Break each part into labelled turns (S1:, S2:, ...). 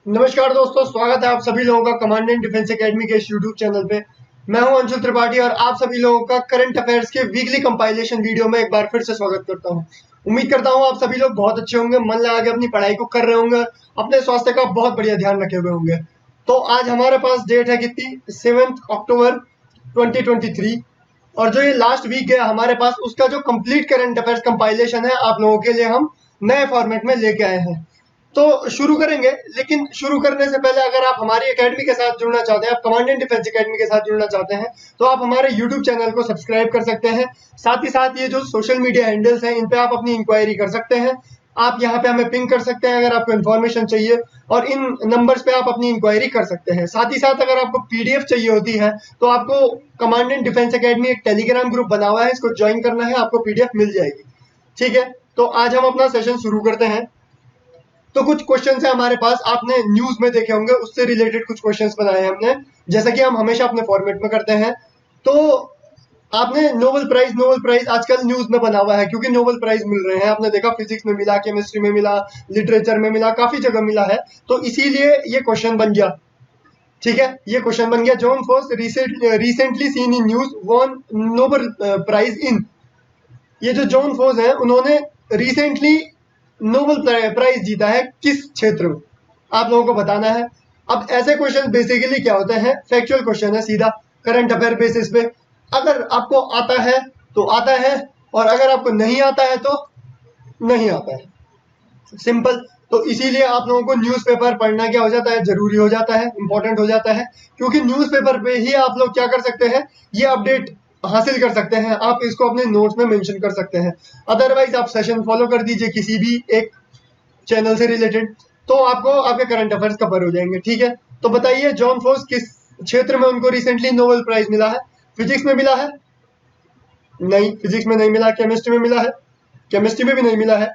S1: नमस्कार दोस्तों, स्वागत है आप सभी लोगों का कमांडेंट डिफेंस एकेडमी के इस यूट्यूब चैनल पे। मैं हूं अंशुल त्रिपाठी और आप सभी लोगों का करंट अफेयर्स के वीकली कंपाइलेशन वीडियो में एक बार फिर से स्वागत करता हूं। उम्मीद करता हूं आप सभी लोग बहुत अच्छे होंगे, मन लगा के अपनी पढ़ाई को कर रहे होंगे, अपने स्वास्थ्य का बहुत बढ़िया ध्यान रखे हुए होंगे। तो आज हमारे पास डेट है कितनी, 7 अक्टूबर 2023। और जो ये लास्ट वीक है हमारे पास, उसका जो कंप्लीट करंट अफेयर्स कंपाइलेशन है आप लोगों के लिए हम नए फॉर्मेट में लेके आए हैं। तो शुरू करेंगे, लेकिन शुरू करने से पहले अगर आप हमारी एकेडमी के साथ जुड़ना चाहते हैं, आप कमांडेंट डिफेंस एकेडमी के साथ जुड़ना चाहते हैं, तो आप हमारे यूट्यूब चैनल को सब्सक्राइब कर सकते हैं। साथ ही साथ ये जो सोशल मीडिया हैंडल्स हैं इन पे आप अपनी इंक्वायरी कर सकते हैं। आप यहाँ पे हमें पिंग कर सकते हैं अगर आपको इन्फॉर्मेशन चाहिए, और इन नंबर्स पे आप अपनी इंक्वायरी कर सकते हैं। साथ ही साथ अगर आपको पीडीएफ चाहिए होती है तो आपको कमांडेंट डिफेंस एकेडमी एक टेलीग्राम ग्रुप बना हुआ है, इसको ज्वाइन करना है, आपको पीडीएफ मिल जाएगी। ठीक है, तो आज हम अपना सेशन शुरू करते हैं। तो कुछ क्वेश्चन है हमारे पास, आपने न्यूज में देखे होंगे, उससे रिलेटेड कुछ क्वेश्चंस बनाए हैं हमने, जैसा कि हम हमेशा अपने फॉर्मेट में करते हैं। तो आपने नोबेल प्राइज आजकल न्यूज में बना हुआ है क्योंकि नोबेल प्राइज मिल रहे हैं। आपने देखा फिजिक्स में मिला, केमिस्ट्री में मिला, लिटरेचर में मिला, काफी जगह मिला है। तो इसीलिए ये क्वेश्चन बन गया। ठीक है, ये क्वेश्चन बन गया, Jon Fosse recently seen in news won Nobel prize in. ये जो जॉन फोर्स है उन्होंने रिसेंटली नोबेल प्राइज जीता है किस क्षेत्र में, आप लोगों को बताना है। अब ऐसे क्वेश्चन बेसिकली क्या होते हैं, फैक्चुअल क्वेश्चन है, सीधा करंट अफेयर बेसिस पे। अगर आपको आता है तो आता है, और अगर आपको नहीं आता है तो नहीं आता है, सिंपल। तो इसीलिए आप लोगों को न्यूज़पेपर पढ़ना क्या हो जाता है, जरूरी हो जाता है, इंपॉर्टेंट हो जाता है। क्योंकि न्यूज़पेपर पे ही आप लोग क्या कर सकते हैं, ये अपडेट हासिल कर सकते हैं, आप इसको अपने नोट्स में मेंशन कर सकते हैं। अदरवाइज आप सेशन फॉलो कर दीजिए किसी भी एक चैनल से रिलेटेड, तो आपको आपके करंट अफेयर्स कवर हो जाएंगे। ठीक है, तो बताइए जॉन फोर्स किस क्षेत्र में उनको रिसेंटली नोबेल प्राइज मिला है। फिजिक्स में मिला है? नहीं, फिजिक्स में नहीं मिला। केमिस्ट्री में मिला है? केमिस्ट्री में भी नहीं मिला है।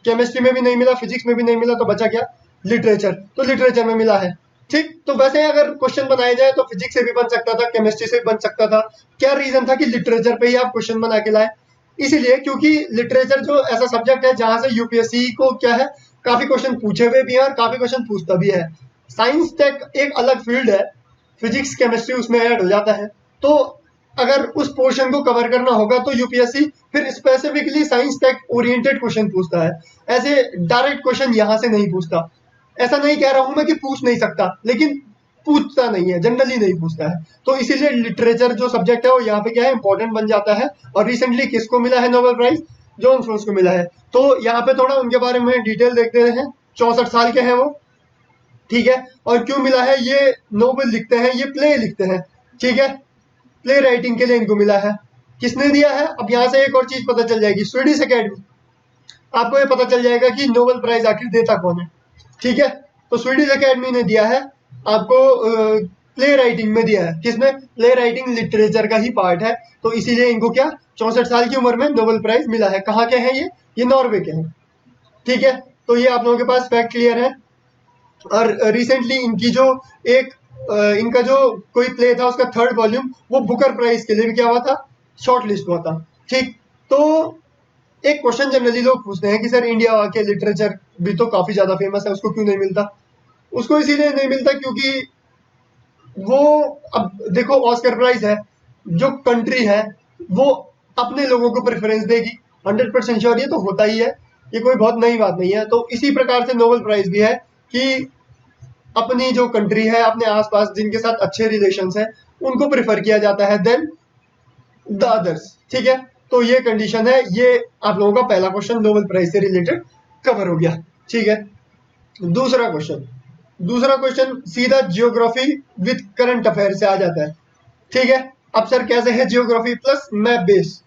S1: केमिस्ट्री में भी नहीं मिला, फिजिक्स में भी नहीं मिला, तो बचा क्या, लिटरेचर। तो लिटरेचर में मिला है। ठीक, तो वैसे अगर क्वेश्चन बनाया जाए तो फिजिक्स से भी बन सकता था, केमिस्ट्री से भी बन सकता था। क्या रीजन था कि लिटरेचर पे ही आप क्वेश्चन बना के लाए? इसीलिए क्योंकि लिटरेचर जो ऐसा सब्जेक्ट है जहां से यूपीएससी को क्या है, काफी क्वेश्चन पूछे हुए भी हैं और काफी क्वेश्चन पूछता भी है। साइंस टेक एक अलग फील्ड है, फिजिक्स केमिस्ट्री उसमें ऐड हो जाता है। तो अगर उस पोर्शन को कवर करना होगा तो यूपीएससी फिर specifically science tech oriented question पूछता है। ऐसे डायरेक्ट क्वेश्चन यहाँ से नहीं पूछता। ऐसा नहीं कह रहा हूं मैं कि पूछ नहीं सकता, लेकिन पूछता नहीं है, जनरली नहीं पूछता है। तो इसीलिए लिटरेचर जो सब्जेक्ट है वो यहाँ पे क्या है, इंपॉर्टेंट बन जाता है। और रिसेंटली किसको मिला है नोबेल प्राइज? जॉन फोर्स को मिला है। तो यहाँ पे थोड़ा उनके बारे में डिटेल देखते हैं। 64 साल के हैं वो। ठीक है, और क्यों मिला है, ये नोबेल लिखते हैं, ये प्ले लिखते हैं। ठीक है, प्ले राइटिंग के लिए इनको मिला है। किसने दिया है, अब यहाँ से एक और चीज पता चल जाएगी, स्वीडिश एकेडमी। आपको ये पता चल जाएगा कि नोबेल प्राइज आखिर देता कौन है। ठीक है, तो स्वीडिश एकेडमी ने दिया है आपको, प्ले राइटिंग में दिया है। किसमें? प्ले राइटिंग लिटरेचर का ही पार्ट है। तो इसीलिए इनको क्या, 64 साल की उम्र में नोबेल प्राइज मिला है। कहाँ के हैं ये नॉर्वे के हैं। ठीक है, तो ये आप लोगों के पास फैक्ट क्लियर है। और रिसेंटली इनकी जो एक इनका जो कोई प्ले था उसका 3rd वॉल्यूम वो बुकर प्राइज के लिए भी क्या हुआ था, शॉर्ट लिस्ट हुआ था। ठीक, तो एक क्वेश्चन जनरली लोग पूछते हैं कि सर इंडिया के लिटरेचर भी तो काफी ज्यादा फेमस है, उसको क्यों नहीं मिलता? उसको इसीलिए नहीं मिलता क्योंकि वो, अब देखो ऑस्कर प्राइज है, जो कंट्री है वो अपने लोगों को प्रेफरेंस देगी, 100% श्योर, ये तो होता ही है, ये कोई बहुत नई बात नहीं है। तो इसी प्रकार से नोबेल प्राइज भी है कि अपनी जो कंट्री है, अपने आसपास जिनके साथ अच्छे रिलेशंस हैं, उनको प्रेफर किया जाता है देन द अदर्स। ठीक है, तो ये कंडीशन है। ये आप लोगों का पहला क्वेश्चन नोबेल प्राइज से रिलेटेड कवर हो गया। ठीक है, दूसरा क्वेश्चन सीधा जियोग्राफी विद करंट अफेयर से आ जाता है। ठीक है, अब सर कैसे है, geography plus map base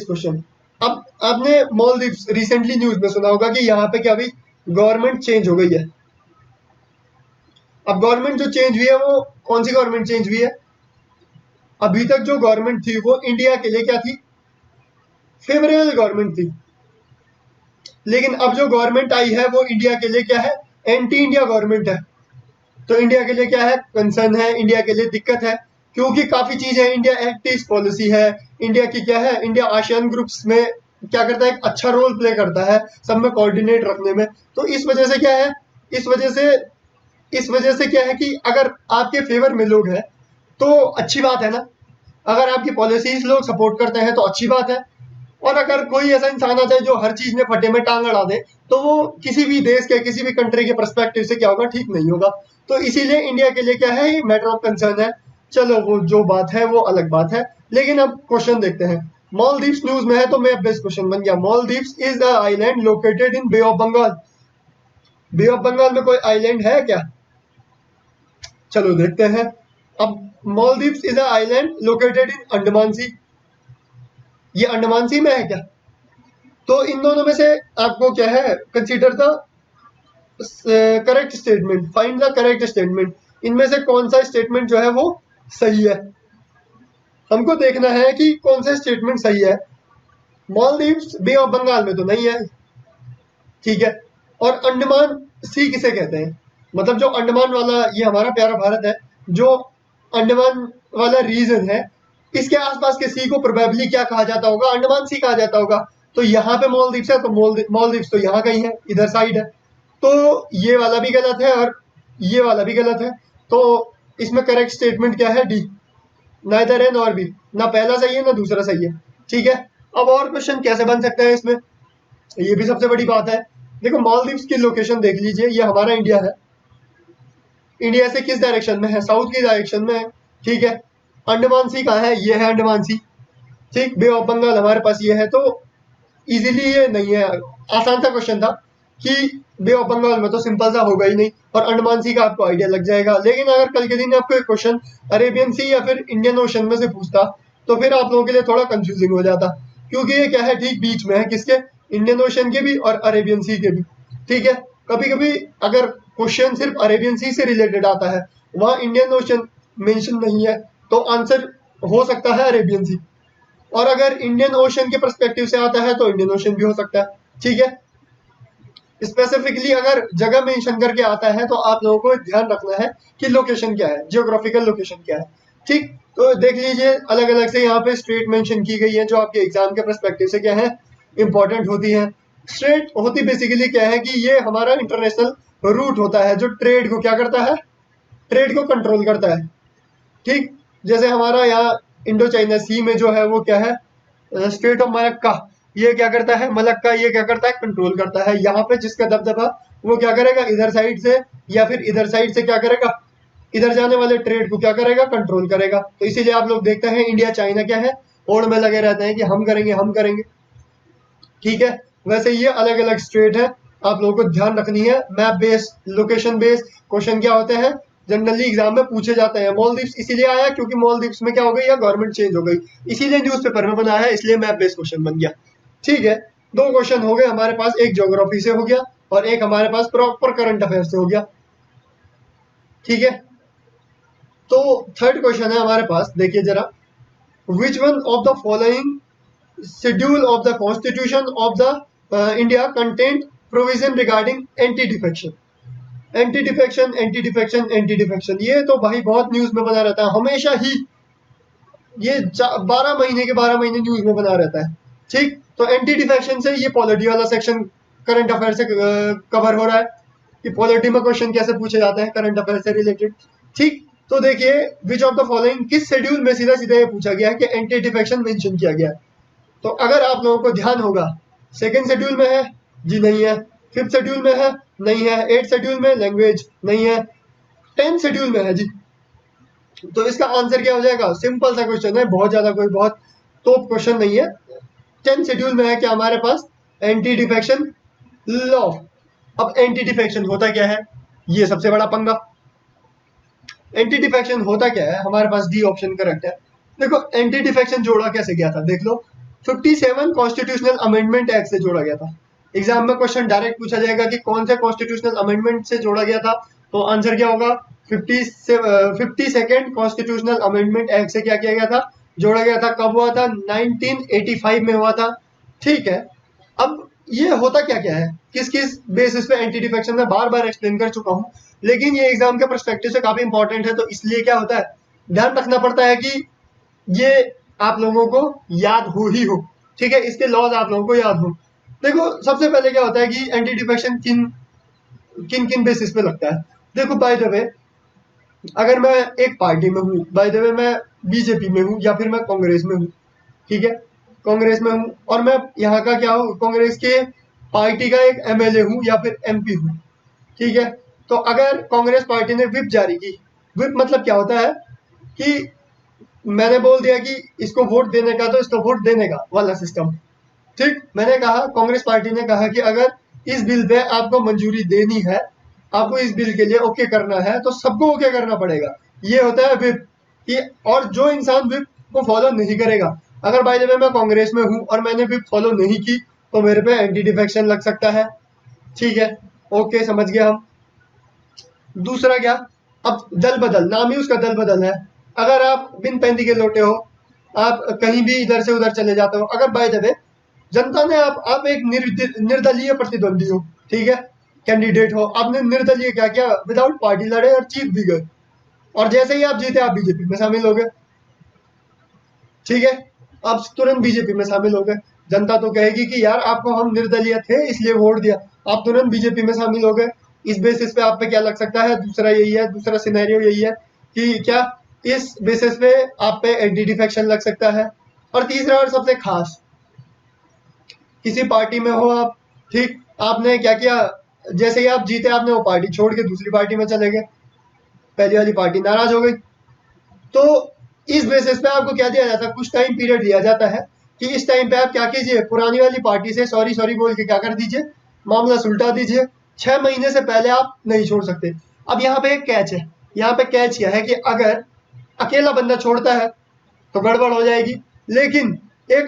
S1: question. अब आपने मॉलदीव्स रिसेंटली न्यूज में सुना होगा कि यहाँ पे क्या अभी गवर्नमेंट चेंज हो गई है। अब गवर्नमेंट जो चेंज हुई है वो कौन सी गवर्नमेंट चेंज हुई है? अभी तक जो गवर्नमेंट थी वो इंडिया के लिए क्या थी, फेवरेबल गवर्नमेंट थी। लेकिन अब जो गवर्नमेंट आई है वो इंडिया के लिए क्या है, एंटी इंडिया गवर्नमेंट है। तो इंडिया के लिए क्या है, कंसर्न है, इंडिया के लिए दिक्कत है। क्योंकि काफी चीज है, इंडिया एक्ट ईस्ट पॉलिसी है, इंडिया की क्या है, इंडिया आसियान ग्रुप्स में क्या करता है, एक अच्छा रोल प्ले करता है सब में कोऑर्डिनेट रखने में। तो इस वजह से क्या है, इस वजह से क्या है कि अगर आपके फेवर में लोग हैं तो अच्छी बात है ना, अगर आपकी पॉलिसीज लोग सपोर्ट करते हैं तो अच्छी बात है। और अगर कोई ऐसा इंसान आता है जो हर चीज में फटे में टांग अड़ा दे तो वो किसी भी देश के किसी भी कंट्री के पर्सपेक्टिव से क्या होगा, ठीक नहीं होगा। तो इसीलिए इंडिया के लिए क्या है, ये मैटर ऑफ कंसर्न है। चलो वो जो बात है वो अलग बात है। लेकिन अब क्वेश्चन देखते हैं। मालदीव्स न्यूज में है तो मैं बेस्ट क्वेश्चन बन गया। Maldives is the island located in Bay of Bengal. Bay of Bengal में कोई आइलैंड है क्या? चलो देखते हैं। अब Maldives is a island located in Andaman Sea. ये अंडमान सी में है क्या? तो इन दोनों में से आपको क्या है, consider the correct statement, find the correct statement. इनमें से कौन सा स्टेटमेंट जो है वो सही है, हमको देखना है कि कौन सा स्टेटमेंट सही है। मालदीव्स बे ऑफ बंगाल में तो नहीं है, ठीक है। और अंडमान सी किसे कहते हैं? मतलब जो अंडमान वाला, ये हमारा प्यारा भारत है, जो अंडमान वाला रीजन है, इसके आसपास के सी को प्रोबेबली क्या कहा जाता होगा, अंडमान सी कहा जाता होगा। तो यहाँ पे मालदीव्स है तो मालदीव्स तो यहाँ कहीं है, इधर साइड है। तो ये वाला भी गलत है और ये वाला भी गलत है। तो इसमें करेक्ट स्टेटमेंट क्या है? D, neither A nor be. ना पहला सही है ना दूसरा सही है, ठीक है। अब और क्वेश्चन कैसे बन सकता है इसमें, ये भी सबसे बड़ी बात है। देखो मालदीव्स की लोकेशन देख लीजिए, ये हमारा इंडिया है। इंडिया से किस डायरेक्शन में है? साउथ की डायरेक्शन में है, ठीक है। अंडमान सी कहाँ है? ये है अंडमान सी, ठीक। बे ऑफ बंगाल हमारे पास ये है। तो इजीली ये नहीं है, आसान सा क्वेश्चन था कि बे ऑफ बंगाल में तो सिंपल सा होगा ही नहीं, और अंडमान सी का आपको आइडिया लग जाएगा। लेकिन अगर कल के दिन आपको एक क्वेश्चन अरेबियन सी या फिर इंडियन ओशन में से पूछता तो फिर आप लोगों के लिए थोड़ा कंफ्यूजिंग हो जाता, क्योंकि ये क्या है, ठीक बीच में है, किसके? इंडियन ओशन के भी और अरेबियन सी के भी, ठीक है। कभी कभी अगर क्वेश्चन सिर्फ अरेबियन सी से रिलेटेड आता है, वहां इंडियन ओशन मेंशन नहीं है, तो आंसर हो सकता है अरेबियन सी। और अगर इंडियन ओशन के पर्सपेक्टिव से आता है तो इंडियन ओशन भी हो सकता है, ठीक है। स्पेसिफिकली अगर जगह मेंशन करके आता है तो आप लोगों को ध्यान रखना है कि लोकेशन क्या है, जियोग्राफिकल लोकेशन क्या है, ठीक। तो देख लीजिए अलग अलग से यहाँ पे स्ट्रेट मेंशन की गई है, जो आपके एग्जाम के पर्सपेक्टिव से क्या है, इंपॉर्टेंट होती है। स्ट्रेट होती बेसिकली क्या है कि ये हमारा इंटरनेशनल रूट होता है जो ट्रेड को क्या करता है, ट्रेड को कंट्रोल करता है, ठीक। जैसे हमारा यहाँ इंडो चाइना सी में जो है वो क्या है, स्ट्रेट ऑफ मलक्का, ये क्या करता है, मलक्का ये क्या करता है, कंट्रोल करता है। यहाँ पे जिसका दबदबा वो क्या करेगा, इधर साइड से या फिर इधर साइड से क्या करेगा, इधर जाने वाले ट्रेड को क्या करेगा, कंट्रोल करेगा। तो इसीलिए आप लोग देखते हैं इंडिया चाइना क्या है, होड़ में लगे रहते हैं कि हम करेंगे हम करेंगे, ठीक है। वैसे ये अलग अलग स्टेट है, आप लोगों को ध्यान रखनी है। Map based, location based question क्या होते हैं, जनरली एग्जाम में पूछे जाते हैं। मालदीव्स इसीलिए आया क्योंकि मालदीव्स में क्या हो गई, या गवर्नमेंट चेंज हो गई, इसीलिए न्यूज़पेपर में बनाया है, इसलिए मैप बेस्ड क्वेश्चन बन गया, ठीक है। दो क्वेश्चन हो गए हमारे पास, एक ज्योग्राफी से हो गया और एक हमारे पास प्रॉपर करंट अफेयर से हो गया, ठीक है। तो थर्ड क्वेश्चन है हमारे पास, देखिए जरा, which one of the following schedule of the constitution of the India contained provision regarding anti defection। Anti defection anti defection anti defection, ये तो भाई बहुत न्यूज में बना रहता है हमेशा ही, ये 12 महीने के 12 महीने न्यूज में बना रहता है, ठीक। तो एंटी डिफेक्शन से ये पॉलिटी वाला सेक्शन करंट अफेयर से कवर हो रहा है कि पॉलिटी में क्वेश्चन कैसे पूछे जाते हैं करंट अफेयर से रिलेटेड, ठीक। तो देखिए विच ऑफ द फॉलोइंग, किस शेड्यूल में सीधा सीधा ये पूछा गया है कि एंटी डिफेक्शन मेंशन किया गया है। तो अगर आप लोगों को ध्यान होगा, सेकंड शेड्यूल में है जी, नहीं है। फिफ्थ शेड्यूल में है, नहीं है। एट शेड्यूल में लैंग्वेज, नहीं है। 10 शेड्यूल में है जी। तो इसका आंसर क्या हो जाएगा, सिंपल सा क्वेश्चन है, बहुत ज्यादा कोई बहुत टॉप क्वेश्चन नहीं है। 10 शेड्यूल में है क्या हमारे पास, एंटी डिफेक्शन लॉ। अब एंटी डिफेक्शन होता क्या है, ये सबसे बड़ा पंगा। एंटी डिफेक्शन होता क्या है, हमारे पास डी ऑप्शन करेक्ट है। देखो एंटी डिफेक्शन जोड़ा कैसे गया था, देख लो, 57 कॉन्स्टिट्यूशनल अमेंडमेंट एक्ट से जोड़ा गया था। एग्जाम में क्वेश्चन डायरेक्ट पूछा जाएगा कि कौन से कॉन्स्टिट्यूशनल अमेंडमेंट से जोड़ा गया था, तो आंसर क्या होगा, 52nd कॉन्स्टिट्यूशनल अमेंडमेंट एक्ट से क्या किया गया था, जोड़ा गया था। कब हुआ था, 1985 में हुआ था, ठीक है। अब ये होता क्या क्या है, किस किस बेसिस पे एंटी डिफेक्शन में बार बार एक्सप्लेन कर चुका हूँ, लेकिन ये एग्जाम के पर्सपेक्टिव से काफी इंपॉर्टेंट है, तो इसलिए क्या होता है, ध्यान रखना पड़ता है कि ये आप लोगों को याद हो ही हो, ठीक है, इसके लॉज आप लोगों को याद हो। देखो सबसे पहले क्या होता है कि एंटी डिफेक्शन किन किन किन बेसिस पे लगता है। देखो बाय द वे, अगर मैं एक पार्टी में हूँ, बाय द वे मैं बीजेपी में हूँ या फिर मैं कांग्रेस में हूँ, ठीक है, कांग्रेस में हूँ और मैं यहाँ का क्या हूँ, कांग्रेस के पार्टी का एक एमएलए हूँ या फिर एमपी हूँ, ठीक है। तो अगर कांग्रेस पार्टी ने व्हिप जारी की, व्हिप मतलब क्या होता है कि मैंने बोल दिया कि इसको वोट देने का, तो इसको वोट देने का वाला सिस्टम, ठीक। मैंने कहा, कांग्रेस पार्टी ने कहा कि अगर इस बिल पे आपको मंजूरी देनी है, आपको इस बिल के लिए ओके करना है, तो सबको ओके करना पड़ेगा। ये होता है व्हिप कि, और जो इंसान व्हिप को फॉलो नहीं करेगा, अगर बाय द वे मैं कांग्रेस में हूँ और मैंने व्हिप फॉलो नहीं की, तो मेरे पे एंटी डिफेक्शन लग सकता है, ठीक है। ओके, समझ गए हम। दूसरा क्या, अब दल बदल, नाम ही उसका दल बदल है। अगर आप बिन पैंती के लोटे हो, आप कहीं भी इधर से उधर चले जाते हो, अगर बाय द वे जनता ने आप एक निर्दलीय प्रतिद्वंदी हो, ठीक है, कैंडिडेट हो, आपने निर्दलीय क्या किया, विदाउट पार्टी लड़े और जीत भी गए, और जैसे ही आप जीते आप बीजेपी में शामिल हो गए, ठीक है, आप तुरंत बीजेपी में शामिल हो गए। जनता तो कहेगी कि यार आपको हम निर्दलीय थे इसलिए वोट दिया, आप तुरंत बीजेपी में शामिल हो गए। इस बेसिस पे आप पे क्या लग सकता है, दूसरा यही है, दूसरा सिनेरियो यही है कि क्या, इस बेसिस पे आप पे एंटी डिफेक्शन लग सकता है। और तीसरा और सबसे खास, किसी पार्टी में हो आप, ठीक, आपने क्या किया, जैसे ही आप जीते आपने वो पार्टी छोड़ के दूसरी पार्टी में चले गए, पहली वाली पार्टी नाराज हो गई, तो इस बेसिस पे आपको क्या दिया जाता है, कुछ टाइम पीरियड दिया जाता है कि इस टाइम पे आप क्या कीजिए, पुरानी वाली पार्टी से सॉरी सॉरी बोल के क्या कर दीजिए, मामला सुलटा दीजिए। 6 महीने से पहले आप नहीं छोड़ सकते। अब यहाँ पे एक कैच है, यहाँ पे कैच क्या है कि अगर अकेला बंदा छोड़ता है तो गड़बड़ हो जाएगी, लेकिन एक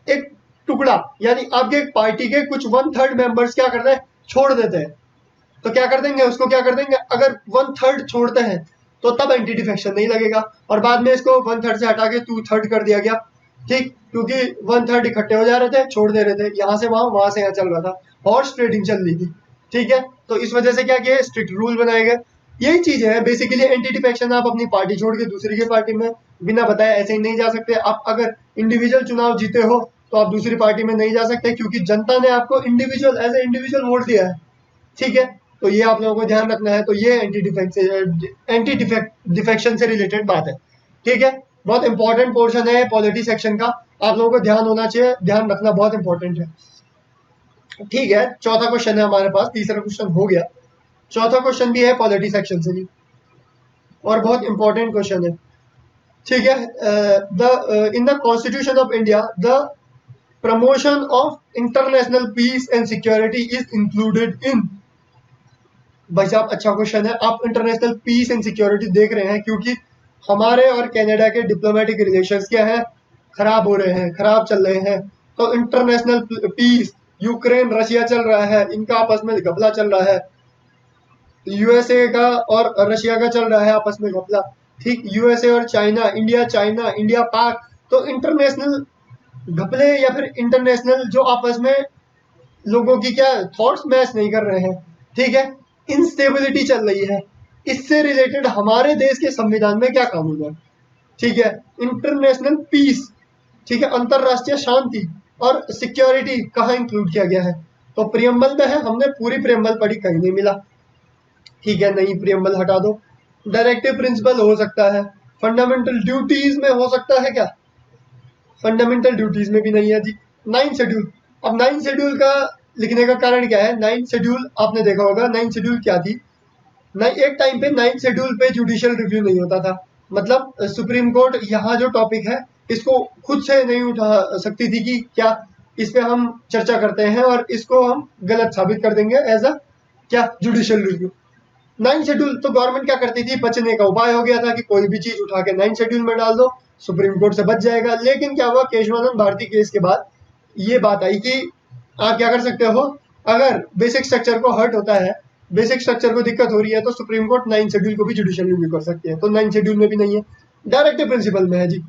S1: एक टुकड़ा यानी आपके पार्टी के कुछ 1/3 मेंबर्स क्या करते हैं, छोड़ देते हैं, तो क्या कर देंगे उसको, क्या कर देंगे, अगर 1/3 छोड़ते हैं तो तब एंटी डिफेक्शन नहीं लगेगा, और बाद में इसको 1/3 से हटा के 2/3 कर दिया गया, ठीक, क्योंकि 1/3 इकट्ठे हो जा रहे थे, छोड़ दे रहे थे, यहाँ से वहां से यहाँ चल रहा था, हॉर्स ट्रेडिंग चल रही थी, ठीक है। तो इस वजह से क्या किया, स्ट्रिक्ट रूल बनाए गए। यही चीज है बेसिकली एंटी डिफेक्शन। आप अपनी पार्टी छोड़ के दूसरी की पार्टी में बिना बताए ऐसे ही नहीं जा सकते। आप अगर इंडिविजुअल चुनाव जीते हो तो आप दूसरी पार्टी में नहीं जा सकते, क्योंकि जनता ने आपको individual as a individual vote दिया है, ठीक है। तो ये आप लोगों को ध्यान रखना है। तो ये एंटी डिफेक्शन से रिलेटेड बात है, ठीक है। बहुत इंपॉर्टेंट पोर्शन है पॉलिटी सेक्शन का, आप लोगों को ध्यान होना चाहिए, ध्यान रखना बहुत इंपॉर्टेंट है, ठीक है। चौथा क्वेश्चन है हमारे पास, तीसरा क्वेश्चन हो गया, चौथा क्वेश्चन भी है पॉलिटी सेक्शन से ही और बहुत इंपॉर्टेंट क्वेश्चन है, ठीक है। The in the constitution of India the promotion of international peace and security is included in. भाई साहब अच्छा क्वेश्चन है। आप इंटरनेशनल पीस एंड सिक्योरिटी देख रहे हैं क्योंकि हमारे और कनाडा के डिप्लोमेटिक रिलेशंस क्या है, खराब हो रहे हैं, खराब चल रहे हैं। तो इंटरनेशनल पीस, यूक्रेन रशिया चल रहा है, इनका आपस में घपला चल रहा है, यूएसए का और रशिया का चल रहा है आपस में घपला, ठीक, यूएसए और चाइना, चाइना, इंडिया पाक। तो इंटरनेशनल घपले या फिर इंटरनेशनल जो आपस में लोगों की क्या थॉट्स मैच नहीं कर रहे हैं, ठीक है, इंस्टेबिलिटी चल रही है, इससे रिलेटेड हमारे देश के संविधान में क्या कानून है, ठीक है, इंटरनेशनल पीस, ठीक है, अंतरराष्ट्रीय शांति और सिक्योरिटी कहाँ इंक्लूड किया गया है, तो प्रियम्बल में है। हमने पूरी प्रियम्बल पढ़ी, कहीं नहीं मिला, ठीक है, नहीं प्रियम्बल हटा दो। डायरेक्टिव प्रिंसिपल हो सकता है, फंडामेंटल ड्यूटीज में हो सकता है क्या, फंडामेंटल ड्यूटीज में भी नहीं है जी। 9 शेड्यूल, अब 9 शेड्यूल का लिखने का कारण क्या है, 9 शेड्यूल आपने देखा होगा, 9 शेड्यूल क्या थी, एक टाइम पे 9 शेड्यूल पे जुडिशियल रिव्यू नहीं होता था, मतलब सुप्रीम कोर्ट यहाँ जो टॉपिक है इसको खुद से नहीं उठा सकती थी कि क्या इस पे हम चर्चा करते हैं और इसको हम गलत साबित कर देंगे एज अ क्या जुडिशियल रिव्यू। 9 शेड्यूल तो गवर्नमेंट क्या करती थी, बचने का उपाय हो गया था कि कोई भी चीज उठा के 9 शेड्यूल में डाल दो, सुप्रीम कोर्ट से बच जाएगा। लेकिन क्या हुआ, केशवानंद भारती केस के बाद ये बात आई कि आप क्या कर सकते हो, अगर बेसिक स्ट्रक्चर को हर्ट होता है, बेसिक स्ट्रक्चर को दिक्कत हो रही है, तो सुप्रीम कोर्ट 9 शेड्यूल को भी जुडिशियल रिव्यू कर सकती है। तो 9 शेड्यूल में भी नहीं है, डायरेक्टिव प्रिंसिपल में है जी,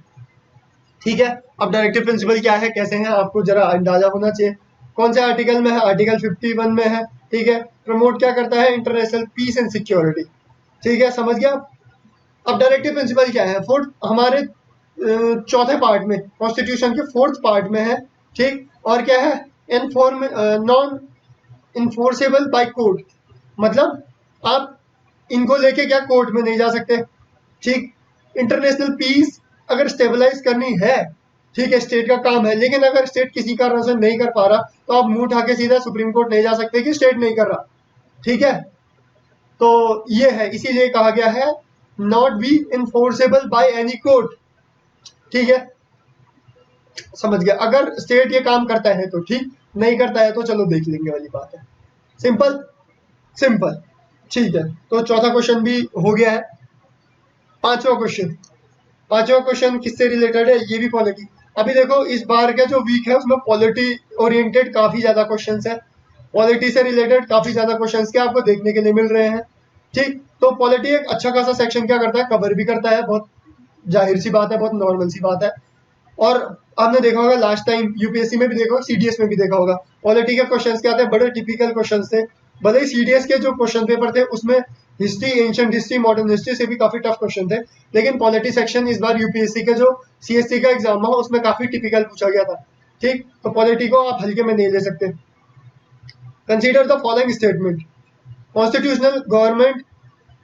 S1: ठीक है। अब डायरेक्टिव प्रिंसिपल क्या है, कैसे है, आपको जरा अंदाजा होना चाहिए। कौन से आर्टिकल में है, आर्टिकल 51 में है, ठीक है। प्रमोट क्या करता है, इंटरनेशनल पीस एंड सिक्योरिटी, ठीक है, समझ गया। अब डायरेक्टिव प्रिंसिपल क्या है, फोर्थ हमारे चौथे पार्ट में, कॉन्स्टिट्यूशन के 4th पार्ट में है, ठीक। और क्या है, नॉन इन्फोर्सेबल बाय कोर्ट, मतलब आप इनको लेके क्या कोर्ट में नहीं जा सकते, ठीक। इंटरनेशनल पीस अगर स्टेबलाइज करनी है, ठीक है, स्टेट का काम है, लेकिन अगर स्टेट किसी कारण से नहीं कर पा रहा तो आप मुंह उठा के सीधा सुप्रीम कोर्ट नहीं जा सकते कि स्टेट नहीं कर रहा, ठीक है। तो ये है, इसीलिए कहा गया है not be enforceable by any court, ठीक है, समझ गया। अगर स्टेट ये काम करता है तो ठीक, नहीं करता है तो चलो देख लेंगे वाली बात है। सिंपल सिंपल, ठीक है। तो चौथा क्वेश्चन भी हो गया है। पांचवा क्वेश्चन किससे रिलेटेड है, ये भी पॉलिटी। अभी देखो इस बार का जो वीक है उसमें पॉलिटी ओरिएंटेड काफी ज्यादा क्वेश्चंस है, पॉलिटी से रिलेटेड काफी ज्यादा क्वेश्चंस क्या आपको देखने के लिए मिल रहे हैं, ठीक। तो पॉलिटी एक अच्छा खासा सेक्शन क्या करता है, कवर भी करता है, बहुत जाहिर सी बात है, बहुत नॉर्मल सी बात है। और आपने देखा होगा लास्ट टाइम यूपीएससी में भी देखा होगा, सीडीएस में भी देखा होगा, पॉलिटी के क्वेश्चंस क्या थे, बड़े टिपिकल क्वेश्चंस थे। भले ही सीडीएस के जो क्वेश्चन पेपर थे उसमें history, ancient history, modern history से भी काफी टफ क्वेश्चन थे, लेकिन पॉलिटी सेक्शन इस बार यूपीएससी के जो सीएससी का एग्जाम हुआ उसमें काफी टिपिकल पूछा गया था, ठीक। तो पॉलिटी को आप हल्के में नहीं ले सकते। Consider the following statement, constitutional government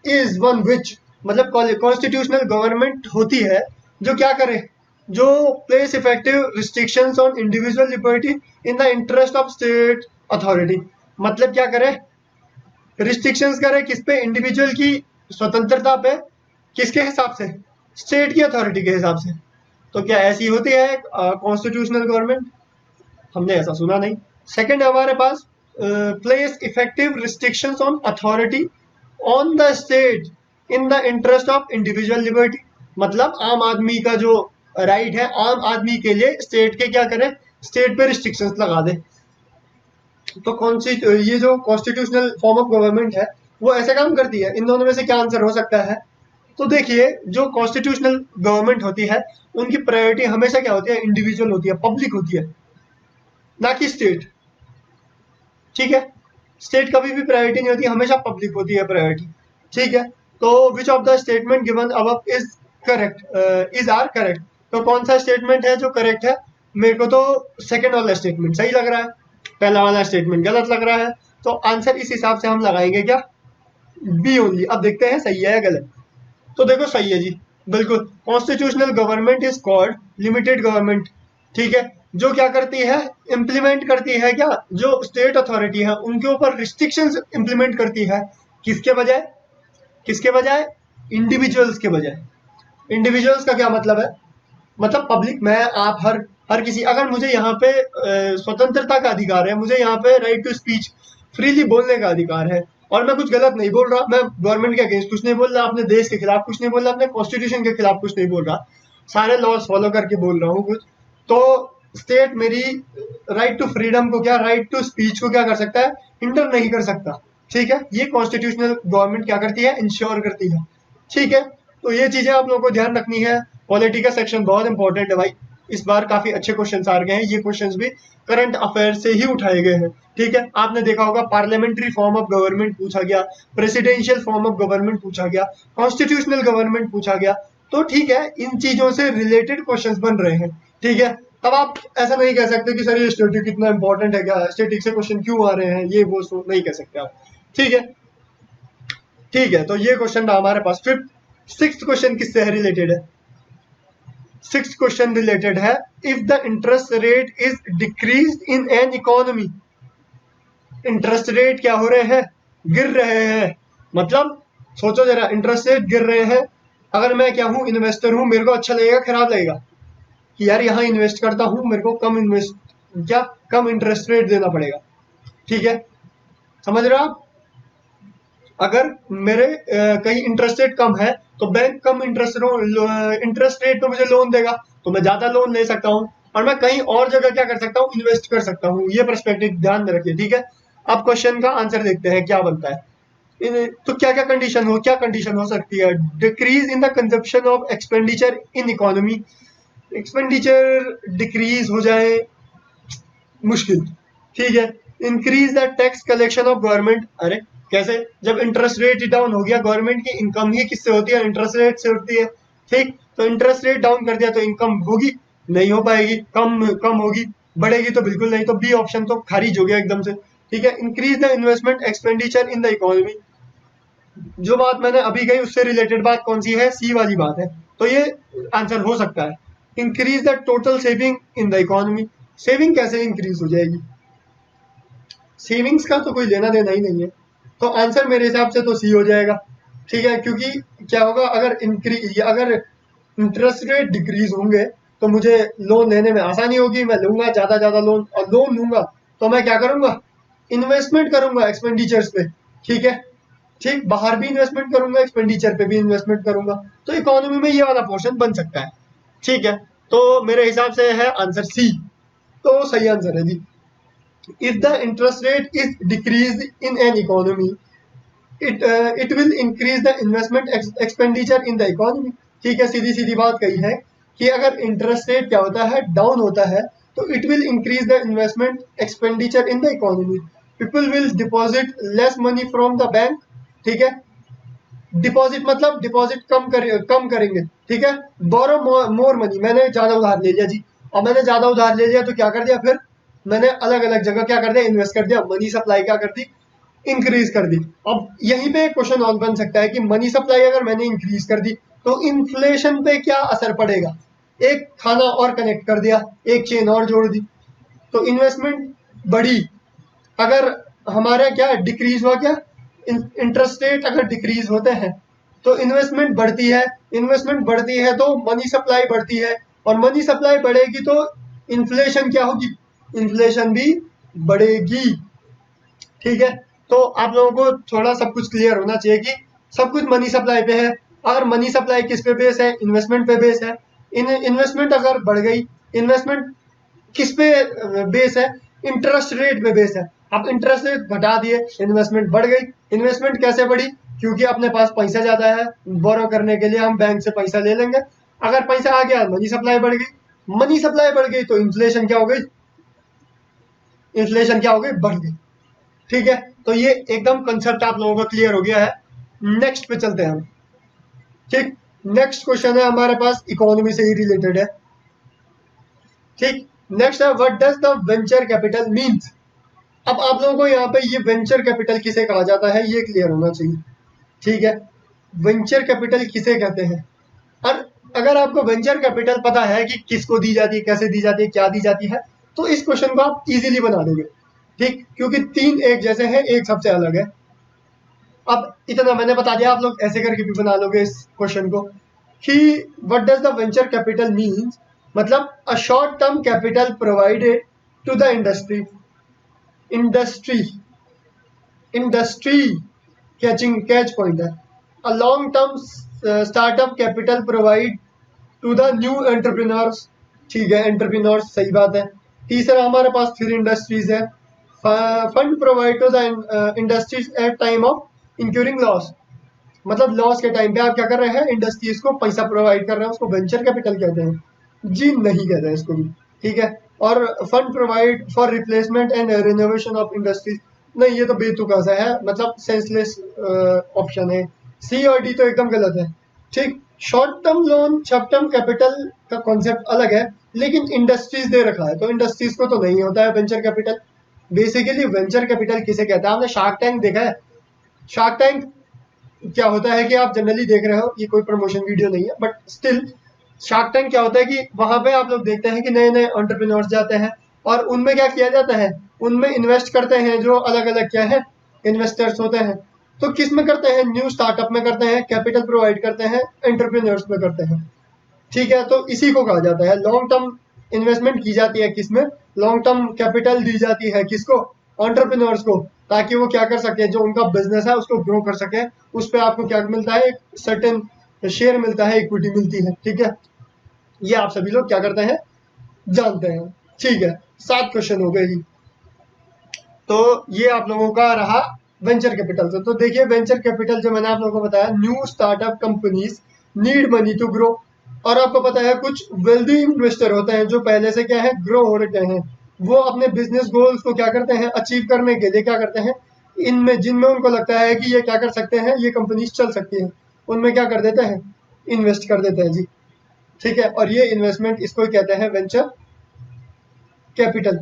S1: is one which, मतलब कॉन्स्टिट्यूशनल गवर्नमेंट होती है जो क्या करे, जो place effective restrictions on individual liberty in the interest of state authority. मतलब क्या करे, रिस्ट्रिक्शंस करे किस पे, इंडिविजुअल की स्वतंत्रता पे, किसके हिसाब से, स्टेट की अथॉरिटी के हिसाब से। तो क्या ऐसी होती है कॉन्स्टिट्यूशनल गवर्नमेंट, हमने ऐसा सुना नहीं। सेकंड है हमारे पास place effective restrictions on authority on the state in the interest of individual liberty. मतलब आम आदमी का जो राइट है, आम आदमी के लिए स्टेट के क्या करे, स्टेट पे रिस्ट्रिक्शंस लगा दे। तो कौन सी ये जो कॉन्स्टिट्यूशनल फॉर्म ऑफ गवर्नमेंट है वो ऐसे काम करती है, इन दोनों में से क्या आंसर हो सकता है। तो देखिए जो कॉन्स्टिट्यूशनल गवर्नमेंट होती है उनकी प्रायोरिटी हमेशा क्या होती है, इंडिविजुअल होती है, पब्लिक होती है, ना कि स्टेट, ठीक है। स्टेट कभी भी प्रायोरिटी नहीं होती, हमेशा पब्लिक होती है प्रायोरिटी, ठीक है। तो which of the statement given above is correct, is are correct. तो कौन सा स्टेटमेंट है जो करेक्ट है, मेरे को तो सेकंड वाला स्टेटमेंट सही लग रहा है, पहला वाला स्टेटमेंट गलत लग रहा है। तो आंसर इस हिसाब से हम लगाएंगे क्या, बी ओनली। अब देखते हैं सही है या गलत। तो देखो सही है जी, बिल्कुल। Constitutional government is called limited government, ठीक है, जो क्या करती है, इंप्लीमेंट करती है क्या, जो स्टेट अथॉरिटी है उनके ऊपर रिस्ट्रिक्शंस इंप्लीमेंट करती है, किसके बजाय, किसके बजाय, इंडिविजुअल्स के बजाय। इंडिविजुअल्स का क्या मतलब है, मतलब पब्लिक, मैं आप हर किसी, अगर मुझे यहाँ पे स्वतंत्रता का अधिकार है, मुझे यहाँ पे राइट टू स्पीच, फ्रीली बोलने का अधिकार है, और मैं कुछ गलत नहीं बोल रहा, मैं गवर्नमेंट के अगेंस्ट कुछ नहीं बोल रहा, अपने देश के खिलाफ कुछ नहीं बोल रहा, अपने कॉन्स्टिट्यूशन के खिलाफ कुछ नहीं बोल रहा, सारे लॉज फॉलो करके बोल रहा हूँ कुछ, तो स्टेट मेरी राइट टू फ्रीडम को क्या, राइट टू स्पीच को क्या कर सकता है, हिंडर नहीं कर सकता, ठीक है। ये कॉन्स्टिट्यूशनल गवर्नमेंट क्या करती है, इंश्योर करती है, ठीक है। तो ये चीजें आप लोगों को ध्यान रखनी है। पॉलिटी का सेक्शन बहुत इंपॉर्टेंट है भाई, इस बार काफी अच्छे क्वेश्चंस आ गए हैं, ये क्वेश्चंस भी करंट अफेयर से ही उठाए गए हैं, ठीक है। आपने देखा होगा पार्लियामेंट्री फॉर्म ऑफ गवर्नमेंट पूछा गया, प्रेसिडेंशियल फॉर्म ऑफ गवर्नमेंट पूछा गया, कॉन्स्टिट्यूशनल गवर्नमेंट पूछा गया, तो ठीक है, इन चीजों से रिलेटेड क्वेश्चंस बन रहे हैं, ठीक है। तब आप ऐसा नहीं कह सकते कि सर ये स्टैटिक कितना इंपॉर्टेंट है, क्या स्टैटिक से क्वेश्चन क्यों आ रहे हैं, ये वो तो नहीं कह सकते आप, ठीक है। ठीक है, तो ये क्वेश्चन था हमारे पास। फिफ्थ, सिक्स्थ क्वेश्चन किससे है रिलेटेड है, सिक्स क्वेश्चन रिलेटेड है, if the interest rate is decrease in an economy. Interest rate क्या हो रहे हैं, गिर रहे हैं, मतलब सोचो जरा, इंटरेस्ट रेट गिर रहे हैं, अगर मैं क्या हूं, इन्वेस्टर हूं, मेरे को अच्छा लगेगा खराब लगेगा कि यार यहाँ इन्वेस्ट करता हूं, मेरे को कम इंटरेस्ट रेट देना पड़ेगा, ठीक है, समझ रहे हो आप। अगर मेरे कहीं इंटरेस्ट रेट कम है तो बैंक कम इंटरेस्ट रेट पे मुझे लोन देगा, तो मैं ज्यादा लोन ले सकता हूँ, और मैं कहीं और जगह क्या कर सकता हूँ, इन्वेस्ट कर सकता हूँ। ये पर्सपेक्टिव ध्यान में रखिए, ठीक है। अब क्वेश्चन का आंसर देखते हैं क्या बनता है। तो क्या कंडीशन हो सकती है, decrease in the consumption of expenditure in economy, expenditure decrease हो जाए, मुश्किल, ठीक है। Increase the tax collection of government, अरे कैसे, जब इंटरेस्ट रेट डाउन हो गया, गवर्नमेंट की इनकम ही किससे होती है, इंटरेस्ट रेट से होती है, ठीक। तो इंटरेस्ट रेट डाउन कर दिया तो इनकम होगी, नहीं हो पाएगी, कम कम होगी, बढ़ेगी तो बिल्कुल नहीं, तो बी ऑप्शन तो खारिज हो गया एकदम से, ठीक है, increase the investment expenditure in the economy, जो बात मैंने अभी कही उससे रिलेटेड बात कौन सी है, सी वाली बात है, तो ये आंसर हो सकता है। Increase the total saving in the economy, saving कैसे इंक्रीज हो जाएगी, सेविंग्स का तो कोई लेना देना ही नहीं है, तो आंसर मेरे हिसाब से तो सी हो जाएगा। ठीक है, क्योंकि क्या होगा, अगर इंटरेस्ट रेट डिक्रीज होंगे तो मुझे लोन लेने में आसानी होगी, मैं लूंगा ज्यादा लोन, और लोन लूंगा तो मैं क्या करूंगा, इन्वेस्टमेंट करूंगा एक्सपेंडिचर्स पे। ठीक है, ठीक, बाहर भी इन्वेस्टमेंट करूंगा, एक्सपेंडिचर पे भी इन्वेस्टमेंट करूंगा, तो इकोनॉमी में ये वाला पोर्शन बन सकता है। ठीक है, तो मेरे हिसाब से है आंसर सी, तो सही आंसर है जी। If the interest rate is decreased in an economy, it will increase the investment expenditure in the economy। ठीक है, सीधी सीधी बात कही है कि अगर इंटरेस्ट रेट क्या होता है, डाउन होता है, तो it will increase the investment expenditure in the economy. People will deposit less money from the bank. ठीक है, डिपॉजिट मतलब डिपॉजिट कम करेंगे। ठीक है, बोरो मोर मनी, मैंने ज्यादा उधार ले लिया जी, और मैंने ज्यादा उधार ले लिया तो क्या कर दिया, फिर मैंने अलग अलग जगह क्या कर दिया, इन्वेस्ट कर दिया, मनी सप्लाई क्या कर दी, इंक्रीज कर दी। अब यहीं पे क्वेश्चन और बन सकता है कि मनी सप्लाई अगर मैंने इंक्रीज कर दी तो इन्फ्लेशन पे क्या असर पड़ेगा, एक खाना और कनेक्ट कर दिया, एक चेन और जोड़ दी, तो इन्वेस्टमेंट बढ़ी। अगर हमारा क्या डिक्रीज हुआ, क्या इंटरेस्ट रेट अगर डिक्रीज होते हैं तो इन्वेस्टमेंट बढ़ती है, इन्वेस्टमेंट बढ़ती है तो मनी सप्लाई बढ़ती है, और मनी सप्लाई बढ़ेगी तो इन्फ्लेशन क्या होगी, इन्फ्लेशन भी बढ़ेगी। ठीक है, तो आप लोगों को थोड़ा सब कुछ क्लियर होना चाहिए कि सब कुछ मनी सप्लाई पे है, और मनी सप्लाई किस पे बेस है, इन्वेस्टमेंट पे बेस है। इन्वेस्टमेंट अगर बढ़ गई, इन्वेस्टमेंट किस पे बेस है, इंटरेस्ट रेट पे बेस है। अब इंटरेस्ट रेट घटा दिए, इन्वेस्टमेंट बढ़ गई। इन्वेस्टमेंट कैसे बढ़ी, क्योंकि अपने पास पैसा ज्यादा है, बोरो करने के लिए हम बैंक से पैसा ले लेंगे। अगर पैसा आ गया, मनी सप्लाई बढ़ गई, मनी सप्लाई बढ़ गई तो इन्फ्लेशन क्या हो गई, इन्फ्लेशन क्या हो गई, बढ़ गई। ठीक है, तो ये एकदम कंसेप्ट आप लोगों को क्लियर हो गया है। नेक्स्ट पे चलते हैं हम। ठीक, नेक्स्ट क्वेश्चन है हमारे पास, इकोनॉमी से ही रिलेटेड है। ठीक, नेक्स्ट है, what does the venture capital means. अब आप लोगों को यहाँ पे ये वेंचर कैपिटल किसे कहा जाता है ये क्लियर होना चाहिए। ठीक है, वेंचर कैपिटल किसे कहते हैं, और अगर आपको वेंचर कैपिटल पता है कि किसको दी जाती है, कैसे दी जाती है, क्या दी जाती है, तो इस क्वेश्चन को आप इजीली बना दोगे। ठीक, क्योंकि तीन एक जैसे हैं, एक सबसे अलग है। अब इतना मैंने बता दिया, आप लोग ऐसे करके भी बना लोगे इस क्वेश्चन को कि what does the venture capital means, मतलब a short term capital provided to the industry industry catch point है, a long term startup capital provide to the new entrepreneurs. ठीक है, एंटरप्रेन्योर्स, सही बात है। तीसरा हमारे पास फिर इंडस्ट्रीज है, fund provide to the industries at time of incurring loss, मतलब लॉस के टाइम पे आप क्या कर रहे हैं, इंडस्ट्रीज को पैसा प्रोवाइड कर रहे हैं, उसको वेंचर कैपिटल कहते हैं जी, नहीं कहते हैं इसको भी। ठीक है, और fund provide for replacement and renovation of industries, नहीं ये तो बेतुका सा है, मतलब सेंसलेस ऑप्शन है, सी और डी तो एकदम गलत है। ठीक, short term loan, short term capital का कॉन्सेप्ट अलग है, लेकिन इंडस्ट्रीज दे रखा है तो इंडस्ट्रीज को तो नहीं होता है venture capital. Basically venture capital किसे कहता है, आपने शार्क टैंक देखा है, शार्क टैंक क्या होता है कि आप जनरली देख रहे हो, ये कोई प्रमोशन वीडियो नहीं है, बट स्टिल शार्क टैंक क्या होता है कि वहां पे आप लोग देखते हैं कि नए नए एंटरप्रेन्योर्स जाते हैं, और उनमें क्या किया जाता है, उनमें इन्वेस्ट करते हैं जो अलग अलग क्या है, इन्वेस्टर्स होते हैं। तो किस में करते हैं, न्यू स्टार्टअप में करते हैं, कैपिटल प्रोवाइड करते हैं, एंटरप्रेन्योर्स में करते हैं। ठीक है, तो इसी को कहा जाता है लॉन्ग टर्म इन्वेस्टमेंट की जाती है, किसमें, लॉन्ग टर्म कैपिटल दी जाती है किसको, एंटरप्रेन्योर्स को, ताकि वो क्या कर सके, जो उनका बिजनेस है उसको ग्रो कर सके। उस पर आपको क्या मिलता है, एक सर्टेन शेयर मिलता है, इक्विटी मिलती है। ठीक है, ये आप सभी लोग क्या करते हैं, जानते हैं। ठीक है, 7 क्वेश्चन हो गए जी, तो ये आप लोगों का रहा वेंचर कैपिटल से। तो देखिए, वेंचर कैपिटल जो मैंने आप लोगों को बताया, new startup companies need money to grow, और आपको पता है कुछ वेल्दी इन्वेस्टर होते हैं जो पहले से क्या है, ग्रो हो रखे हैं, वो अपने बिजनेस गोल्स को क्या करते हैं, अचीव करने के लिए क्या करते हैं, इनमें जिनमें उनको लगता है कि ये क्या कर सकते हैं, ये कंपनीज चल सकती हैं, उनमें क्या कर देते हैं, इन्वेस्ट कर देते हैं जी। ठीक है, और ये इन्वेस्टमेंट इसको कहते हैं वेंचर कैपिटल।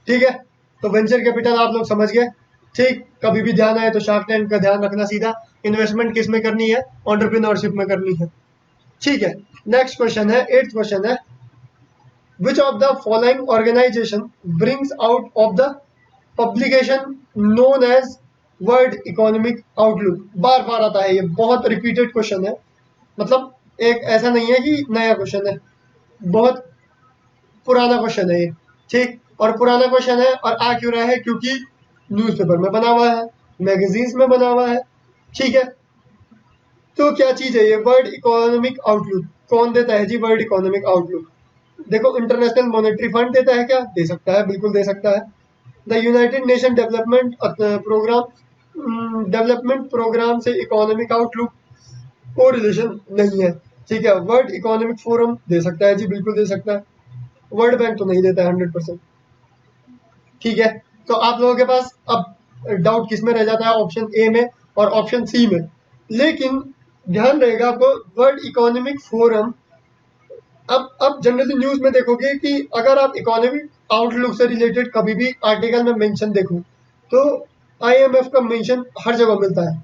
S1: ठीक है, तो वेंचर कैपिटल आप लोग समझ गए, ठीक। कभी भी ध्यान आए तो शार्क टैंक का ध्यान रखना सीधा। इन्वेस्टमेंट किस में करनी है? एंटरप्रेन्योरशिप में करनी है, ठीक है। नेक्स्ट क्वेश्चन है, 8th क्वेश्चन है, which of the following organization brings out of the publication known as World Economic Outlook? बार बार आता है ये, बहुत रिपीटेड क्वेश्चन है, मतलब एक ऐसा नहीं है कि नया क्वेश्चन है, बहुत पुराना क्वेश्चन है ये, ठीक। और पुराना क्वेश्चन है और आ क्यों रहा है? क्योंकि न्यूज़पेपर में बना हुआ है, मैगजीन्स में बना हुआ है, ठीक है। तो क्या चीज है ये वर्ल्ड इकोनॉमिक आउटलुक? कौन देता है जी वर्ल्ड इकोनॉमिक आउटलुक? देखो, इंटरनेशनल मॉनेटरी फंड देता है क्या? दे सकता है, बिल्कुल दे सकता है। The United Nation development programme से इकोनॉमिक आउटलुक को रिलेशन नहीं है, ठीक है। वर्ल्ड इकोनॉमिक फोरम दे सकता है जी, बिल्कुल दे सकता है। वर्ल्ड बैंक तो नहीं देता है 100%, ठीक है। तो आप लोगों के पास अब डाउट किस में रह जाता है? ऑप्शन ए में और ऑप्शन सी में। लेकिन ध्यान रहेगा आपको, वर्ल्ड इकोनॉमिक फोरम, अब जनरली न्यूज में देखोगे कि अगर आप इकोनॉमिक आउटलुक से रिलेटेड कभी भी आर्टिकल में मेंशन देखो तो आईएमएफ का मेंशन हर जगह मिलता है,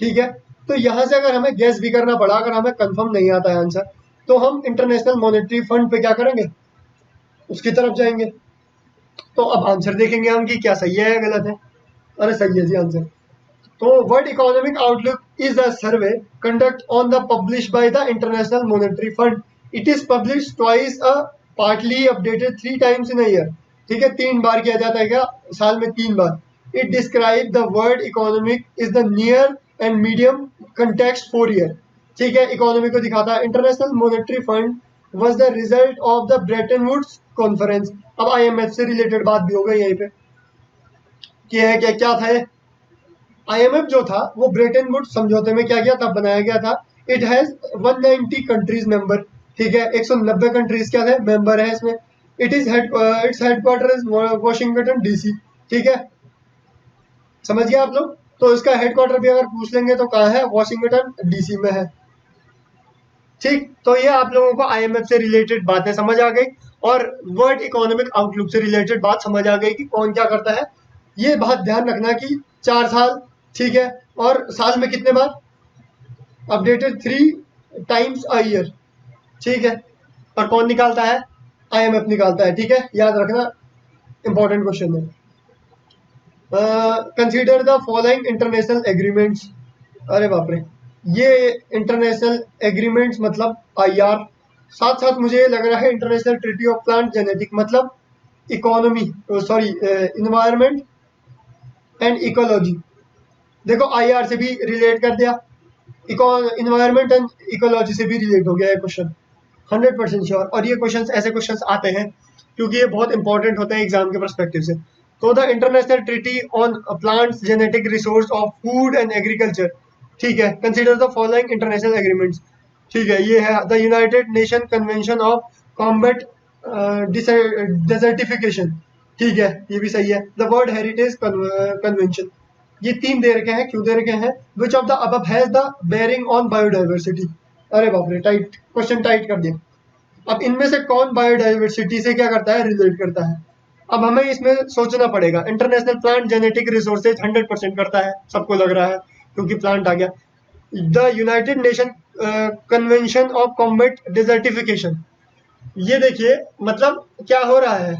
S1: ठीक है। तो यहाँ से अगर हमें गैस भी करना पड़ा, अगर हमें कंफर्म नहीं आता है आंसर, तो हम इंटरनेशनल मॉनेटरी फंड पे क्या करेंगे? उसकी तरफ जाएंगे। तो अब आंसर देखेंगे हम कि क्या सही है या गलत है। अरे सही है जी आंसर। तो world Economic outlook is a survey conduct on the publish by the international monetary fund. It is publish twice a partly updated 3 times in a year, ठीक है। 3 बार किया जाता है क्या? साल में 3 बार। It describe the world economic is the near and medium context for year, ठीक है। इकोनॉमी को दिखाता है। International monetary fund was the result of the Bretton Woods conference। अब आईएमएफ से रिलेटेड बात भी हो गई यहीं पे कि है क्या था ये? आईएमएफ जो था वो ब्रेटन वुड्स समझौते में क्या किया था? बनाया गया था। इट हैज 190 कंट्रीज मेंबर, ठीक है। 190 कंट्रीज क्या है? मेंबर है इसमें। Its headquarter is Washington DC, ठीक है। समझ गए आप लोग? तो इसका हेडक्वार्टर भी अगर पूछ लेंगे तो कहाँ है? वॉशिंगटन डीसी में है, ठीक। तो ये आप लोगों को आईएमएफ से रिलेटेड बातें समझ आ गई और वर्ल्ड इकोनॉमिक आउटलुक से रिलेटेड बात समझ आ गई कि कौन क्या करता है। ये बात ध्यान रखना कि 4 साल, ठीक है, और साल में कितने बार? अपडेटेड 3 टाइम्स अ ईयर, ठीक है। और कौन निकालता है? आईएमएफ निकालता है, ठीक है। याद रखना, इंपॉर्टेंट क्वेश्चन है। Consider the following international agreements. अरे बाप रे, ये इंटरनेशनल एग्रीमेंट्स मतलब आईआर। साथ साथ मुझे ये लग रहा है international treaty of plant genetic मतलब economy, sorry, environment and ecology. देखो आईआर से भी रिलेट कर दिया, इन्वायरमेंट एंड इकोलॉजी से भी रिलेट हो गया ये क्वेश्चन, 100% श्योर। और ये क्वेश्चंस, ऐसे क्वेश्चंस आते हैं क्योंकि ये बहुत इंपॉर्टेंट होते हैं एग्जाम के पर्सपेक्टिव से। तो the international treaty on plants genetic resource of food and agriculture, ठीक है। Consider the following international agreements, ठीक है। ये है the United Nation convention of combat desertification, ठीक है, ये भी सही है। The world heritage convention. ये 3 दे रखे हैं, क्यों दे रखे हैं? विच of the above has the bearing on biodiversity. अरे बाप रे, टाइट क्वेश्चन, टाइट कर दिया। अब इनमें से कौन बायोडाइवर्सिटी से क्या करता है? रिलेट करता है। अब हमें इसमें सोचना पड़ेगा। इंटरनेशनल प्लांट जेनेटिक रिसोर्सेज 100% करता है, सबको लग रहा है क्योंकि प्लांट आ गया। The United Nation convention of combat desertification, ये देखिए मतलब क्या हो रहा है?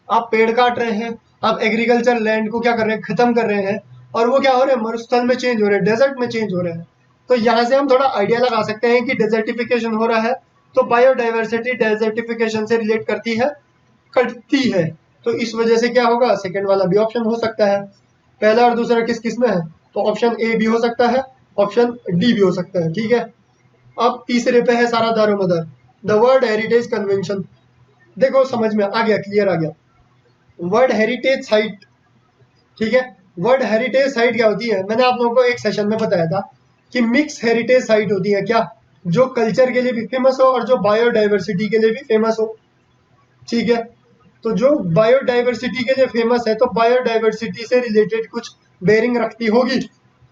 S1: आप पेड़ काट रहे हैं, आप एग्रीकल्चर लैंड को क्या कर रहे हैं? खत्म कर रहे हैं, और वो क्या हो रहे हैं? मरुस्थल में चेंज हो रहे हैं, डेजर्ट में चेंज हो रहे हैं। तो यहाँ से हम थोड़ा आइडिया लगा सकते हैं कि डेजर्टिफिकेशन हो रहा है, तो बायोडाइवर्सिटी डेजर्टिफिकेशन से रिलेट करती है। तो इस वजह से क्या होगा? सेकंड वाला भी ऑप्शन हो सकता है। पहला और दूसरा किस किस में है? तो ऑप्शन ए भी हो सकता है, ऑप्शन डी भी हो सकता है, ठीक है। अब तीसरे पे है सारा दारोमदार, द वर्ल्ड हेरिटेज कन्वेंशन। देखो समझ में आ गया, क्लियर आ गया। वर्ल्ड हेरिटेज साइट, ठीक है। वर्ल्ड हेरिटेज साइट क्या होती है? मैंने आप लोगों को एक सेशन में बताया था कि मिक्स हेरिटेज साइट होती है क्या, जो कल्चर के लिए भी फेमस हो और जो बायोडाइवर्सिटी के लिए भी फेमस हो, ठीक है। तो जो बायोडाइवर्सिटी के लिए फेमस है, तो बायोडाइवर्सिटी से रिलेटेड कुछ बेरिंग रखती होगी,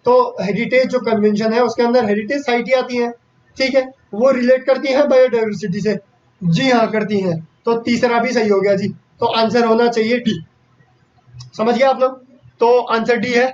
S1: तो हेरिटेज जो कन्वेंशन है उसके अंदर हेरिटेज साइट ही आती है, ठीक है। वो रिलेट करती है बायोडाइवर्सिटी से, जी हाँ करती हैं। तो तीसरा भी सही हो गया जी, तो आंसर होना चाहिए डी। समझ गए आप लोग? तो आंसर डी है,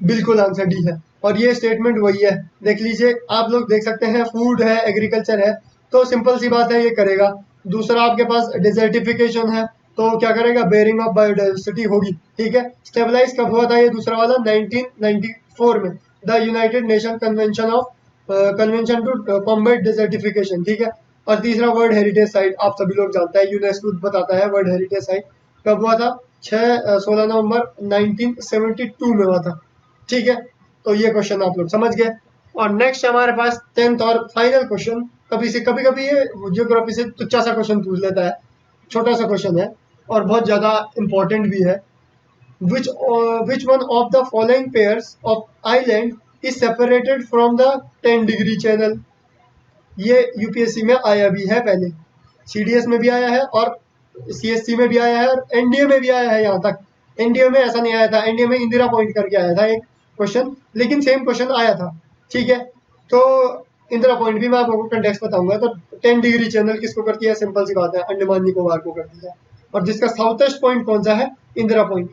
S1: बिल्कुल आंसर डी है। और ये स्टेटमेंट वही है, देख लीजिए आप लोग, देख सकते हैं फूड है, एग्रीकल्चर है, तो सिंपल सी बात है ये करेगा। दूसरा आपके पास डिजर्टिफिकेशन है, तो क्या करेगा, बेरिंग ऑफ बायोडाइवर्सिटी होगी। ठीक है, स्टेबलाइज कब हुआ था ये दूसरा वाला, 1994 में, the United Nation convention to combat desertification. ठीक है, और तीसरा वर्ल्ड हेरिटेज साइट, आप सभी लोग जानते हैं, यूनेस्को बताता है वर्ल्ड हेरिटेज साइट कब हुआ था, 16 नवंबर 1972 में हुआ था। ठीक है, तो ये क्वेश्चन आप लोग समझ गए। और नेक्स्ट हमारे पास 10th और फाइनल क्वेश्चन, कभी कभी ये ज्योग्राफी से तुच्चा सा क्वेश्चन पूछ लेता है, छोटा सा क्वेश्चन है और बहुत ज्यादा इंपॉर्टेंट भी है। Which one of the following pairs of island is separated from the 10 degree channel. ये यूपीएससी में आया भी है पहले, सीडीएस में भी आया है और सीएससी में भी आया है और एनडीए में भी आया है। यहाँ तक एनडीए में ऐसा नहीं आया था, एनडीए में इंदिरा पॉइंट करके आया था एक क्वेश्चन, लेकिन सेम क्वेश्चन आया था। ठीक है, तो इंदिरा पॉइंट भी मैं आपको कंटेक्स्ट बताऊंगा। तो 10 डिग्री चैनल किसको करती है, सिंपल सी बात है, अंडमान निकोबार को करती है। और जिसका साउथेस्ट पॉइंट कौन सा है, इंदिरा पॉइंट।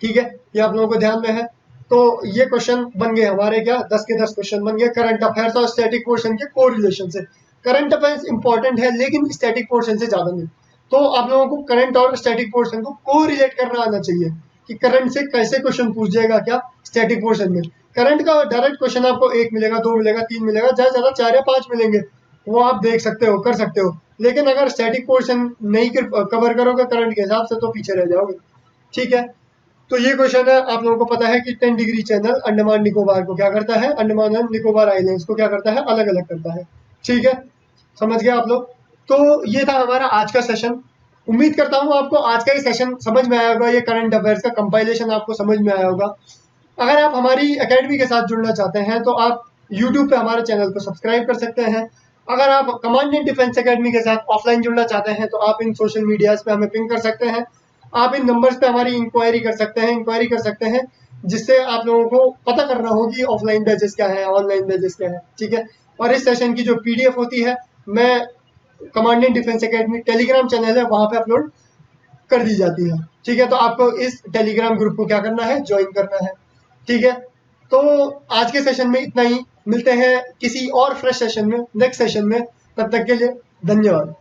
S1: ठीक है, ये आप लोगों को ध्यान में है। तो ये क्वेश्चन बन गए हमारे, क्या 10 के 10 क्वेश्चन बन गए करंट अफेयर्स और स्टैटिक पोर्शन के कोरिलेशन से। करंट अफेयर्स इंपॉर्टेंट है लेकिन स्टैटिक पोर्शन से ज्यादा नहीं। तो आप लोगों को करंट और स्टैटिक पोर्शन को कोरिलेट करना आना चाहिए कि करंट से कैसे क्वेश्चन पूछ जाएगा क्या स्टैटिक पोर्शन में। करंट का डायरेक्ट क्वेश्चन आपको 1 मिलेगा, 2 मिलेगा, 3 मिलेगा, ज्यादा ज्यादा 4 या 5 मिलेंगे, वो आप देख सकते हो, कर सकते हो। लेकिन अगर स्टैटिक पोर्शन नहीं कवर करोगे करंट के हिसाब से तो पीछे रह जाओगे। ठीक है, तो ये क्वेश्चन है, आप लोगों को पता है कि 10 डिग्री चैनल अंडमान निकोबार को क्या करता है, अंडमान एंड निकोबार आइलैंड्स को क्या करता है, अलग अलग करता है। ठीक है, समझ गए आप लोग? तो ये था हमारा आज का सेशन। उम्मीद करता हूँ आपको आज का ये सेशन समझ में आया होगा, ये करंट अफेयर्स का कंपाइलेशन आपको समझ में आया होगा। अगर आप हमारी एकेडमी के साथ जुड़ना चाहते हैं तो आप यूट्यूब पे हमारे चैनल को सब्सक्राइब कर सकते हैं। अगर आप कमांड एंड डिफेंस एकेडमी के साथ ऑफलाइन जुड़ना चाहते हैं तो आप इन सोशल मीडियाज पे हमें पिंग कर सकते हैं। आप इन नंबर्स पे हमारी इंक्वायरी कर सकते हैं, जिससे आप लोगों को पता करना हो कि ऑफलाइन बैचेस क्या है, ऑनलाइन बैचेस क्या है। ठीक है, और इस सेशन की जो पीडीएफ होती है, मैं command and defence academy Telegram channel है वहां पे अपलोड कर दी जाती है। ठीक है, तो आपको इस टेलीग्राम ग्रुप को क्या करना है, ज्वाइन करना है। ठीक है, तो आज के सेशन में इतना ही, मिलते हैं किसी और फ्रेश सेशन में, नेक्स्ट सेशन में। तब तक के लिए धन्यवाद।